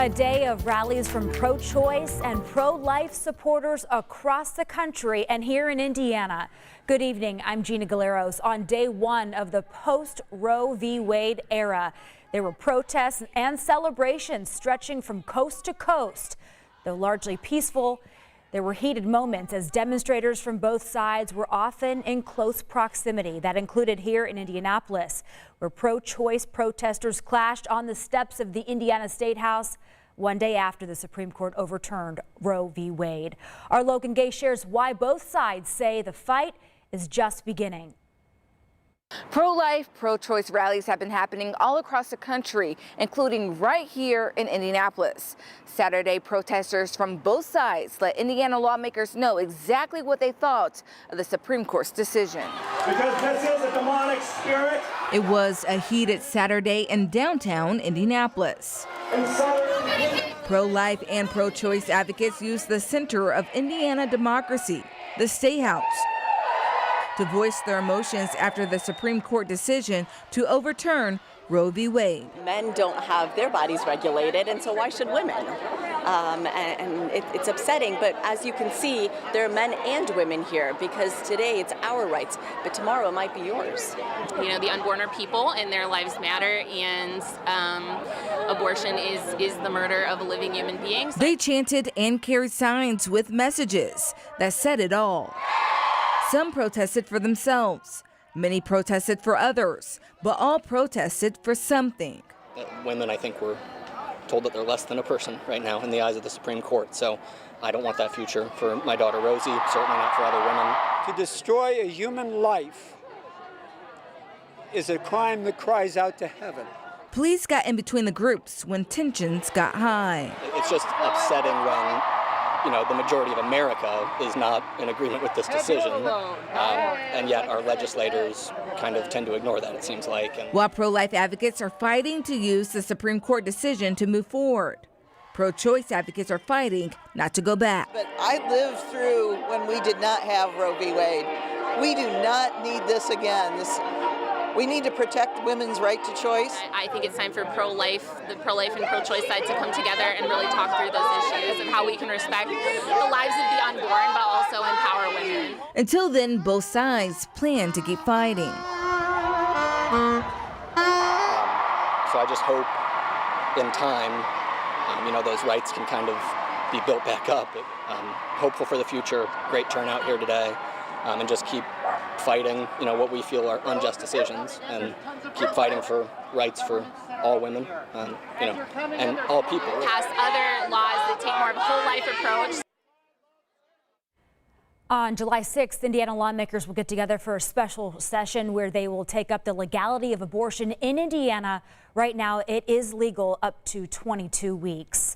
A day of rallies from pro-choice and pro-life supporters across the country and here in Indiana. Good evening, I'm Gina Galeros. On day one of the post-Roe v. Wade era, there were protests and celebrations stretching from coast to coast. Though largely peaceful, there were heated moments as demonstrators from both sides were often in close proximity. That included here in Indianapolis, where pro-choice protesters clashed on the steps of the Indiana State House one day after the Supreme Court overturned Roe v. Wade. Our Logan Gay shares why both sides say the fight is just beginning. Pro-life, pro-choice rallies have been happening all across the country, including right here in Indianapolis. Saturday, protesters from both sides let Indiana lawmakers know exactly what they thought of the Supreme Court's decision. Because this is a demonic spirit. It was a heated Saturday in downtown Indianapolis. Pro-life and pro-choice advocates used the center of Indiana democracy, the State House, to voice their emotions after the Supreme Court decision to overturn Roe v. Wade. Men don't have their bodies regulated, and so why should women? It's upsetting, but as you can see, there are men and women here because today it's our rights, but tomorrow it might be yours. You know, the unborn are people and their lives matter, and abortion is the murder of a living human being. They chanted and carried signs with messages that said it all. Some protested for themselves, many protested for others, but all protested for something. Women, I think, were told that they're less than a person right now in the eyes of the Supreme Court. So I don't want that future for my daughter Rosie, certainly not for other women. To destroy a human life is a crime that cries out to heaven. Police got in between the groups when tensions got high. It's just upsetting when, the majority of America is not in agreement with this decision, and yet our legislators kind of tend to ignore that, it seems like. While pro-life advocates are fighting to use the Supreme Court decision to move forward, pro-choice advocates are fighting not to go back. But I lived through when we did not have Roe v. Wade. We do not need this again. We need to protect women's right to choice. I think it's time for the pro-life and pro-choice side to come together and really talk through those issues of how we can respect the lives of the unborn, but also empower women. Until then, both sides plan to keep fighting. So I just hope in time, those rights can kind of be built back up. Hopeful for the future, great turnout here today, and just keep fighting, what we feel are unjust decisions, and keep fighting for rights for all women, and all people. Pass other laws that take more of a whole life approach. On July 6th, Indiana lawmakers will get together for a special session where they will take up the legality of abortion in Indiana. Right now, it is legal up to 22 weeks.